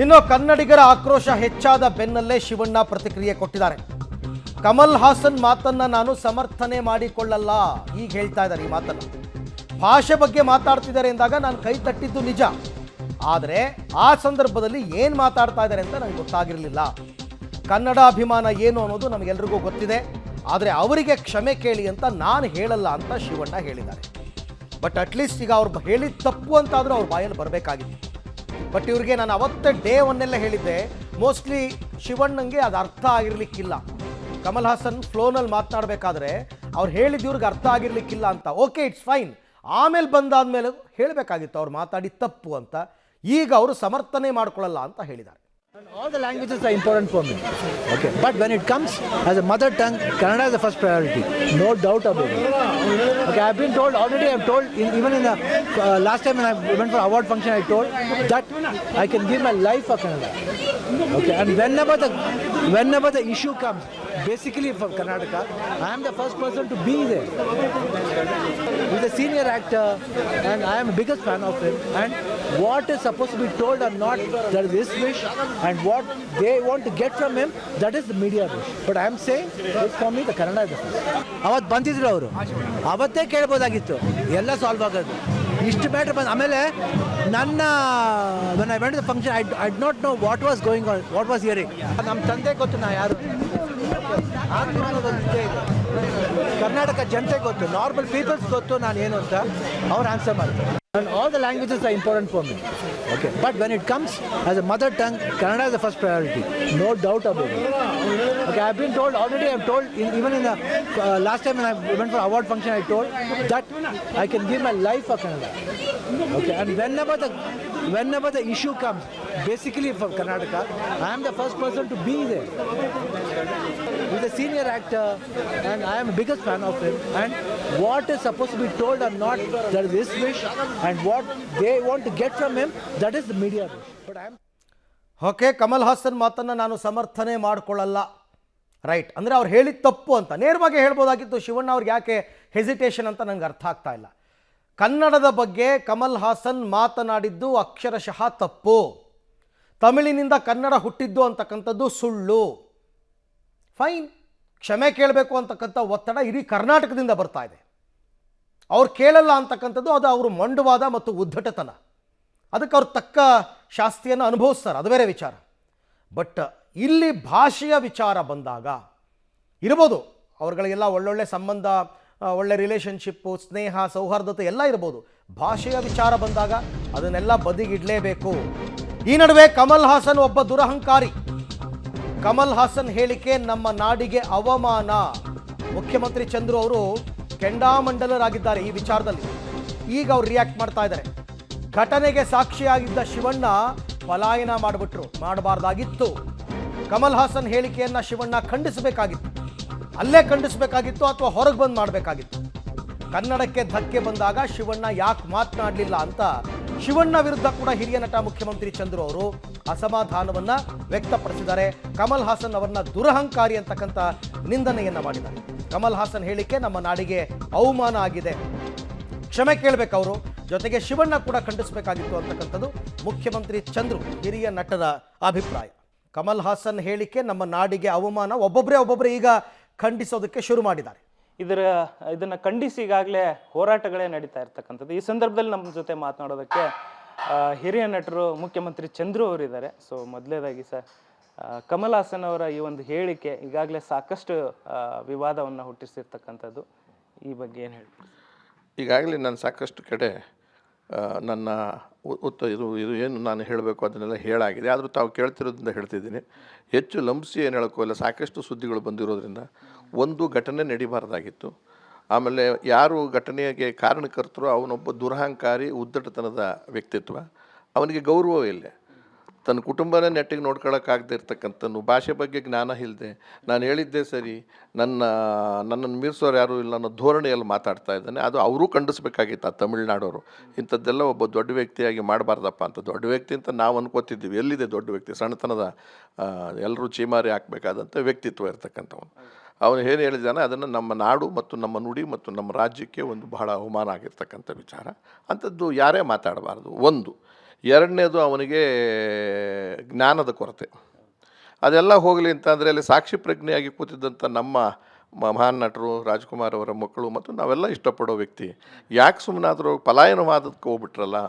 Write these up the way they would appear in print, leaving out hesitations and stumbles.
ಇನ್ನು ಕನ್ನಡಿಗರ ಆಕ್ರೋಶ ಹೆಚ್ಚಾದ ಬೆನ್ನಲ್ಲೇ ಶಿವಣ್ಣ ಪ್ರತಿಕ್ರಿಯೆ ಕೊಟ್ಟಿದ್ದಾರೆ. ಕಮಲ್ ಹಾಸನ್ ಮಾತನ್ನ ನಾನು ಸಮರ್ಥನೆ ಮಾಡಿಕೊಳ್ಳಲ್ಲ, ಈಗ ಹೇಳ್ತಾ ಇದ್ದಾರೆ ಈ ಮಾತನ್ನ. ಭಾಷೆ ಬಗ್ಗೆ ಮಾತಾಡ್ತಿದ್ದಾರೆ ಎಂದಾಗ ನಾನು ಕೈ ತಟ್ಟಿದ್ದು ನಿಜ, ಆದರೆ ಆ ಸಂದರ್ಭದಲ್ಲಿ ಏನು ಮಾತಾಡ್ತಾ ಇದ್ದಾರೆ ಅಂತ ನನಗೆ ಗೊತ್ತಾಗಿರಲಿಲ್ಲ. ಕನ್ನಡ ಅಭಿಮಾನ ಏನು ಅನ್ನೋದು ನಮಗೆಲ್ರಿಗೂ ಗೊತ್ತಿದೆ, ಆದರೆ ಅವರಿಗೆ ಕ್ಷಮೆ ಕೇಳಿ ಅಂತ ನಾನು ಹೇಳಲ್ಲ ಅಂತ ಶಿವಣ್ಣ ಹೇಳಿದ್ದಾರೆ. ಬಟ್ ಅಟ್ಲೀಸ್ಟ್ ಈಗ ಅವ್ರು ಹೇಳಿದ ತಪ್ಪು ಅಂತಾದರೂ ಅವ್ರ ಬಾಯಲ್ಲಿ ಬರಬೇಕಾಗಿತ್ತು. ಬಟ್ ಇವ್ರಿಗೆ ನಾನು ಅವತ್ತೇ ಡೇ ಒನ್ನೆಲ್ಲ ಹೇಳಿದ್ದೆ, ಮೋಸ್ಟ್ಲಿ ಶಿವಣ್ಣಂಗೆ ಅದು ಅರ್ಥ ಆಗಿರಲಿಕ್ಕಿಲ್ಲ. ಕಮಲ್ ಹಾಸನ್ ಫ್ಲೋನಲ್ಲಿ ಮಾತನಾಡಬೇಕಾದ್ರೆ ಅವ್ರು ಹೇಳಿದ್ದು ಇವ್ರಿಗೆ ಅರ್ಥ ಆಗಿರಲಿಕ್ಕಿಲ್ಲ ಅಂತ. Okay, it's fine. ಆಮೇಲೆ ಬಂದಾದ್ಮೇಲೆ ಹೇಳಬೇಕಾಗಿತ್ತು ಅವ್ರು ಮಾತಾಡಿ ತಪ್ಪು ಅಂತ. ಈಗ ಅವರು ಸಮರ್ಥನೆ ಮಾಡ್ಕೊಳ್ಳಲ್ಲ ಅಂತ ಹೇಳಿದ್ದಾರೆ. All the languages are important for me. Okay. But when it comes as a mother tongue, Kannada is the first priority. No doubt about it. Okay. I've been told already. I'm told even in the last time when I went for award function, I told that I can give my life for Kannada. Okay. And whenever the issue comes, basically for Karnataka, I am the first person to be there. He's a senior actor, and I am the biggest fan of him. And what is supposed to be told or not, that is his wish, and what they want to get from him, that is the media wish. But I am saying, it's for me the Kannada is the first. ಅವತ್ತು ಬಂದಿದ್ರು ಅವರು, ಅವತ್ತೇ ಕೇಳ್ಬೋದಾಗಿತ್ತು, ಎಲ್ಲ solve ಆಗೋದು. ಇಷ್ಟು matter ಬಂದು ಆಮೇಲೆ ನನ್ನ when I went to the function, I did not know what was going on, what was hearing. ನಮ್ಮ ತಂದೆ ಗೊತ್ತು ನಾ ಯಾರು, ಕರ್ನಾಟಕ ಜನತೆ ಗೊತ್ತು, ನಾರ್ಮಲ್ ಪೀಪಲ್ಸ್ ಗೊತ್ತು ನಾನು ಏನು ಅಂತ. ಅವ್ರು ಆನ್ಸರ್ ಮಾಡ್ತಾರೆ. And all the languages are important for me. Okay. But when it comes as a mother tongue, Kannada is the first priority. No doubt about it. Okay. I've been told already. I'm told even in the last time when I went for award function, I told that I can give my life for Kannada. Okay. And whenever the issue comes, basically for Karnataka, I am the first person to be there. He's a senior actor, and I am the biggest fan of him. And what is supposed to be told or not, that is his wish, and what they want to get from him, that is the media wish. But I am okay, Kamal Haasan ಮಾತನ್ನು ನಾನು ಸಮರ್ಥನೆ ಮಾಡಿಕೊಳ್ಳಲ್ಲ, right. ಅಂದರೆ ಅವ್ರು ಹೇಳಿದ ತಪ್ಪು ಅಂತ ನೇರವಾಗಿ ಹೇಳ್ಬೋದಾಗಿತ್ತು. ಶಿವಣ್ಣ ಅವ್ರಿಗೆ ಯಾಕೆ ಹೆಸಿಟೇಷನ್ ಅಂತ ನನಗೆ ಅರ್ಥ ಆಗ್ತಾ ಇಲ್ಲ. ಕನ್ನಡದ ಬಗ್ಗೆ ಕಮಲ್ ಹಾಸನ್ ಮಾತನಾಡಿದ್ದು ಅಕ್ಷರಶಃ ತಪ್ಪು. ತಮಿಳಿನಿಂದ ಕನ್ನಡ ಹುಟ್ಟಿದ್ದು ಅಂತಕ್ಕಂಥದ್ದು ಸುಳ್ಳು. ಫೈನ್, ಕ್ಷಮೆ ಕೇಳಬೇಕು ಅಂತಕ್ಕಂಥ ಒತ್ತಡ ಇಡೀ ಕರ್ನಾಟಕದಿಂದ ಬರ್ತಾ ಇದೆ. ಅವ್ರು ಕೇಳಲ್ಲ ಅಂತಕ್ಕಂಥದ್ದು ಅದು ಅವರು ಮೊಂಡವಾದ ಮತ್ತು ಉದ್ದಟತನ. ಅದಕ್ಕೆ ಅವ್ರು ತಕ್ಕ ಶಾಸ್ತಿಯನ್ನು ಅನುಭವಿಸ್ತಾರೆ, ಅದು ಬೇರೆ ವಿಚಾರ. ಬಟ್ ಇಲ್ಲಿ ಭಾಷೆಯ ವಿಚಾರ ಬಂದಾಗ ಇರ್ಬೋದು, ಅವ್ರುಗಳಿಗೆಲ್ಲ ಒಳ್ಳೊಳ್ಳೆ ಸಂಬಂಧ, ಒಳ್ಳೆ ರಿಲೇಷನ್ಶಿಪ್ಪು, ಸ್ನೇಹ, ಸೌಹಾರ್ದತೆ ಎಲ್ಲ ಇರ್ಬೋದು. ಭಾಷೆಯ ವಿಚಾರ ಬಂದಾಗ ಅದನ್ನೆಲ್ಲ ಬದಿಗಿಡಲೇಬೇಕು. ಈ ನಡುವೆ ಕಮಲ್ ಹಾಸನ್ ಒಬ್ಬ ದುರಹಂಕಾರಿ. ಕಮಲ್ ಹಾಸನ್ ಹೇಳಿಕೆ ನಮ್ಮ ನಾಡಿಗೆ ಅವಮಾನ. ಮುಖ್ಯಮಂತ್ರಿ ಚಂದ್ರು ಅವರು ಕೆಂಡಾಮಂಡಲರಾಗಿದ್ದಾರೆ ಈ ವಿಚಾರದಲ್ಲಿ. ಈಗ ಅವ್ರು ರಿಯಾಕ್ಟ್ ಮಾಡ್ತಾ ಇದ್ದಾರೆ. ಘಟನೆಗೆ ಸಾಕ್ಷಿಯಾಗಿದ್ದ ಶಿವಣ್ಣ ಪಲಾಯನ ಮಾಡಿಬಿಟ್ರು, ಮಾಡಬಾರ್ದಾಗಿತ್ತು. ಕಮಲ್ ಹಾಸನ್ ಹೇಳಿಕೆಯನ್ನು ಶಿವಣ್ಣ ಖಂಡಿಸಬೇಕಾಗಿತ್ತು, ಅಲ್ಲೇ ಖಂಡಿಸಬೇಕಾಗಿತ್ತು, ಅಥವಾ ಹೊರಗೆ ಬಂದು ಮಾಡಬೇಕಾಗಿತ್ತು. ಕನ್ನಡಕ್ಕೆ ಧಕ್ಕೆ ಬಂದಾಗ ಶಿವಣ್ಣ ಯಾಕೆ ಮಾತನಾಡಲಿಲ್ಲ ಅಂತ ಶಿವಣ್ಣ ವಿರುದ್ಧ ಕೂಡ ಹಿರಿಯ ನಟ ಮುಖ್ಯಮಂತ್ರಿ ಚಂದ್ರು ಅವರು ಅಸಮಾಧಾನವನ್ನ ವ್ಯಕ್ತಪಡಿಸಿದ್ದಾರೆ. ಕಮಲ್ ಹಾಸನ್ ಅವರನ್ನ ದುರಹಂಕಾರಿ ಅಂತಕ್ಕಂಥ ನಿಂದನೆಯನ್ನ ಮಾಡಿದ್ದಾರೆ. ಕಮಲ್ ಹಾಸನ್ ಹೇಳಿಕೆ ನಮ್ಮ ನಾಡಿಗೆ ಅವಮಾನ ಆಗಿದೆ, ಕ್ಷಮೆ ಕೇಳಬೇಕು ಅವರು, ಜೊತೆಗೆ ಶಿವಣ್ಣ ಕೂಡ ಖಂಡಿಸಬೇಕಾಗಿತ್ತು ಅಂತಕ್ಕಂಥದ್ದು ಮುಖ್ಯಮಂತ್ರಿ ಚಂದ್ರು ಹಿರಿಯ ನಟರ ಅಭಿಪ್ರಾಯ. ಕಮಲ್ ಹಾಸನ್ ಹೇಳಿಕೆ ನಮ್ಮ ನಾಡಿಗೆ ಅವಮಾನ. ಒಬ್ಬೊಬ್ಬರೇ ಈಗ ಖಂಡಿಸೋದಕ್ಕೆ ಶುರು ಮಾಡಿದ್ದಾರೆ. ಇದನ್ನು ಖಂಡಿಸಿ ಈಗಾಗಲೇ ಹೋರಾಟಗಳೇ ನಡೀತಾ ಇರ್ತಕ್ಕಂಥದ್ದು. ಈ ಸಂದರ್ಭದಲ್ಲಿ ನಮ್ಮ ಜೊತೆ ಮಾತನಾಡೋದಕ್ಕೆ ಹಿರಿಯ ನಟರು ಮುಖ್ಯಮಂತ್ರಿ ಚಂದ್ರು ಅವರಿದ್ದಾರೆ. ಸೊ ಮೊದಲೇದಾಗಿ ಸರ್, ಕಮಲ್ ಹಾಸನ್ ಅವರ ಈ ಒಂದು ಹೇಳಿಕೆ ಈಗಾಗಲೇ ಸಾಕಷ್ಟು ವಿವಾದವನ್ನು ಹುಟ್ಟಿಸಿರ್ತಕ್ಕಂಥದ್ದು, ಈ ಬಗ್ಗೆ ಏನು ಹೇಳ್ತೀವಿ? ಈಗಾಗಲೇ ನಾನು ಸಾಕಷ್ಟು ಕಡೆ ನನ್ನ ಇದು ಏನು ನಾನು ಹೇಳಬೇಕು ಅದನ್ನೆಲ್ಲ ಹೇಳಾಗಿದೆ. ಆದರೂ ತಾವು ಕೇಳ್ತಿರೋದ್ರಿಂದ ಹೇಳ್ತಿದ್ದೀನಿ. ಹೆಚ್ಚು ಲಂಬಿಸಿ ಏನು ಹೇಳೋಕ್ಕೂ ಇಲ್ಲ. ಸಾಕಷ್ಟು ಸುದ್ದಿಗಳು ಬಂದಿರೋದ್ರಿಂದ ಒಂದು ಘಟನೆ ನಡಿಬಾರ್ದಾಗಿತ್ತು. ಆಮೇಲೆ ಯಾರು ಘಟನೆಗೆ ಕಾರಣಕರ್ತರು ಅವನೊಬ್ಬ ದುರಹಂಕಾರಿ, ಉದ್ದಟತನದ ವ್ಯಕ್ತಿತ್ವ. ಅವನಿಗೆ ಗೌರವ ಇಲ್ಲ. ತನ್ನ ಕುಟುಂಬನೇ ನೆಟ್ಟಿಗೆ ನೋಡ್ಕೊಳ್ಳೋಕ್ಕಾಗದೇ ಇರ್ತಕ್ಕಂಥದ್ದು, ಭಾಷೆ ಬಗ್ಗೆ ಜ್ಞಾನ ಇಲ್ಲದೆ, ನಾನು ಹೇಳಿದ್ದೇ ಸರಿ, ನನ್ನನ್ನು ಮೀರಿಸೋರು ಯಾರೂ ಇಲ್ಲ ಅನ್ನೋ ಧೋರಣೆಯಲ್ಲಿ ಮಾತಾಡ್ತಾ ಇದ್ದಾನೆ. ಅದು ಅವರೂ ಖಂಡಿಸ್ಬೇಕಾಗಿತ್ತು, ಆ ತಮಿಳ್ನಾಡವರು. ಇಂಥದ್ದೆಲ್ಲ ಒಬ್ಬ ದೊಡ್ಡ ವ್ಯಕ್ತಿಯಾಗಿ ಮಾಡಬಾರ್ದಪ್ಪ ಅಂತ. ದೊಡ್ಡ ವ್ಯಕ್ತಿ ಅಂತ ನಾವು ಅನ್ಕೋತಿದ್ದೀವಿ, ಎಲ್ಲಿದೆ ದೊಡ್ಡ ವ್ಯಕ್ತಿ? ಸಣ್ಣತನದ ಎಲ್ಲರೂ ಚೀಮಾರಿ ಹಾಕಬೇಕಾದಂಥ ವ್ಯಕ್ತಿತ್ವ ಇರ್ತಕ್ಕಂಥವನು. ಅವನು ಏನು ಹೇಳಿದ್ದಾನೆ ಅದನ್ನು ನಮ್ಮ ನಾಡು ಮತ್ತು ನಮ್ಮ ನುಡಿ ಮತ್ತು ನಮ್ಮ ರಾಜ್ಯಕ್ಕೆ ಒಂದು ಬಹಳ ಅವಮಾನ ಆಗಿರ್ತಕ್ಕಂಥ ವಿಚಾರ. ಅಂಥದ್ದು ಯಾರೇ ಮಾತಾಡಬಾರ್ದು. ಒಂದು ಎರಡನೇದು, ಅವನಿಗೆ ಜ್ಞಾನದ ಕೊರತೆ. ಅದೆಲ್ಲ ಹೋಗಲಿ ಅಂತಂದರೆ ಅಲ್ಲಿ ಸಾಕ್ಷಿ ಪ್ರಜ್ಞೆಯಾಗಿ ಕೂತಿದ್ದಂಥ ನಮ್ಮ ಮಹಾನ್ ನಟರು ರಾಜ್ಕುಮಾರ್ ಅವರ ಮಕ್ಕಳು ಮತ್ತು ನಾವೆಲ್ಲ ಇಷ್ಟಪಡೋ ವ್ಯಕ್ತಿ ಯಾಕೆ ಸುಮ್ಮನಾದರೂ ಪಲಾಯನವಾದಕ್ಕೆ ಹೋಗ್ಬಿಟ್ರಲ್ಲ,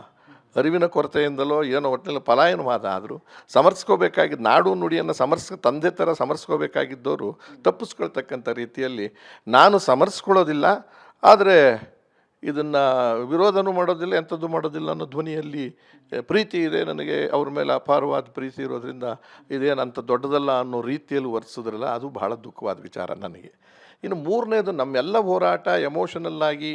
ಅರಿವಿನ ಕೊರತೆಯಿಂದಲೋ ಏನೋ ಒಟ್ಟಿನಲ್ಲಿ ಪಲಾಯನವಾದ ಆದರು. ಸಮರ್ಸ್ಕೋಬೇಕಾಗಿದ್ದು ನಾಡು ನುಡಿಯನ್ನು ತಂದೆ ಥರ ಸಮರ್ಸ್ಕೋಬೇಕಾಗಿದ್ದವರು ತಪ್ಪಿಸ್ಕೊಳ್ತಕ್ಕಂಥ ರೀತಿಯಲ್ಲಿ ನಾನು ಸಮರ್ಸ್ಕೊಳ್ಳೋದಿಲ್ಲ, ಆದರೆ ಇದನ್ನು ವಿರೋಧನೂ ಮಾಡೋದಿಲ್ಲ, ಎಂಥದ್ದು ಮಾಡೋದಿಲ್ಲ ಅನ್ನೋ ಧ್ವನಿಯಲ್ಲಿ ಪ್ರೀತಿ ಇದೆ ನನಗೆ, ಅವ್ರ ಮೇಲೆ ಅಪಾರವಾದ ಪ್ರೀತಿ ಇರೋದ್ರಿಂದ ಇದೇನಂತ ದೊಡ್ಡದಲ್ಲ ಅನ್ನೋ ರೀತಿಯಲ್ಲಿ ವರ್ತಿಸಿದ್ರಲ್ಲ, ಅದು ಬಹಳ ದುಃಖವಾದ ವಿಚಾರ ನನಗೆ. ಇನ್ನು ಮೂರನೇದು, ನಮ್ಮೆಲ್ಲ ಹೋರಾಟ ಎಮೋಷನಲ್ಲಾಗಿ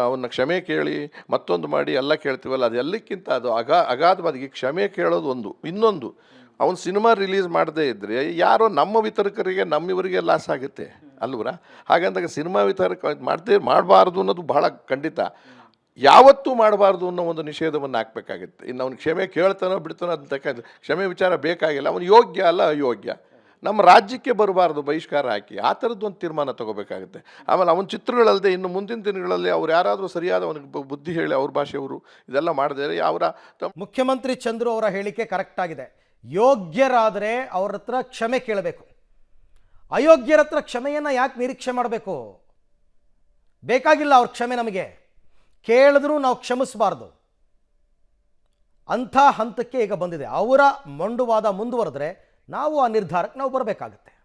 ಅವನ್ನ ಕ್ಷಮೆ ಕೇಳಿ ಮತ್ತೊಂದು ಮಾಡಿ ಎಲ್ಲ ಕೇಳ್ತೀವಲ್ಲ, ಅದೆಲ್ಲಕ್ಕಿಂತ ಅದು ಅಗಾಧವಾದ ಕ್ಷಮೆ ಕೇಳೋದು ಒಂದು. ಇನ್ನೊಂದು, ಅವನು ಸಿನಿಮಾ ರಿಲೀಸ್ ಮಾಡದೇ ಇದ್ದರೆ ಯಾರೋ ನಮ್ಮ ವಿತರಕರಿಗೆ ನಮ್ಮಿವರಿಗೆ ಲಾಸ್ ಆಗುತ್ತೆ ಅಲ್ವರ. ಹಾಗಂದಾಗ ಸಿನಿಮಾ ವಿತರಕ ಮಾಡಬಾರ್ದು ಅನ್ನೋದು ಬಹಳ ಖಂಡಿತ, ಯಾವತ್ತೂ ಮಾಡಬಾರ್ದು ಅನ್ನೋ ಒಂದು ನಿಷೇಧವನ್ನು ಹಾಕಬೇಕಾಗುತ್ತೆ. ಇನ್ನು ಅವ್ನು ಕ್ಷಮೆ ಕೇಳ್ತಾನೋ ಬಿಡ್ತಾನೋ ಅಂತ ಕ್ಷಮೆ ವಿಚಾರ ಬೇಕಾಗಿಲ್ಲ, ಅವನು ಯೋಗ್ಯ ಅಲ್ಲ ಅಯೋಗ್ಯ, ನಮ್ಮ ರಾಜ್ಯಕ್ಕೆ ಬರಬಾರ್ದು ಬಹಿಷ್ಕಾರ ಹಾಕಿ, ಆ ಥರದ್ದು ಒಂದು ತೀರ್ಮಾನ ತೊಗೋಬೇಕಾಗುತ್ತೆ. ಆಮೇಲೆ ಅವನ ಚಿತ್ರಗಳಲ್ಲದೆ ಇನ್ನು ಮುಂದಿನ ದಿನಗಳಲ್ಲಿ ಅವ್ರು ಯಾರಾದರೂ ಸರಿಯಾದ ಅವನಿಗೆ ಬುದ್ಧಿ ಹೇಳಿ ಅವ್ರ ಭಾಷೆಯವರು ಇದೆಲ್ಲ ಮಾಡಿದರೆ ಅವರ ಮುಖ್ಯಮಂತ್ರಿ ಚಂದ್ರು ಅವರ ಹೇಳಿಕೆ ಕರೆಕ್ಟ್ ಆಗಿದೆ. ಯೋಗ್ಯರಾದರೆ ಅವ್ರ ಹತ್ರ ಕ್ಷಮೆ ಕೇಳಬೇಕು, ಅಯೋಗ್ಯರ ಹತ್ರ ಕ್ಷಮೆಯನ್ನು ಯಾಕೆ ನಿರೀಕ್ಷೆ ಮಾಡಬೇಕು? ಬೇಕಾಗಿಲ್ಲ ಅವ್ರ ಕ್ಷಮೆ, ನಮಗೆ ಕೇಳಿದ್ರೂ ನಾವು ಕ್ಷಮಿಸಬಾರ್ದು. ಅಂಥ ಹಂತಕ್ಕೆ ಈಗ ಬಂದಿದೆ. ಅವರ ಮೊಂಡುವಾದ ಮುಂದುವರೆದ್ರೆ ನಾವು ಆ ನಿರ್ಧಾರಕ್ಕೆ ನಾವು ಬರಬೇಕಾಗುತ್ತೆ.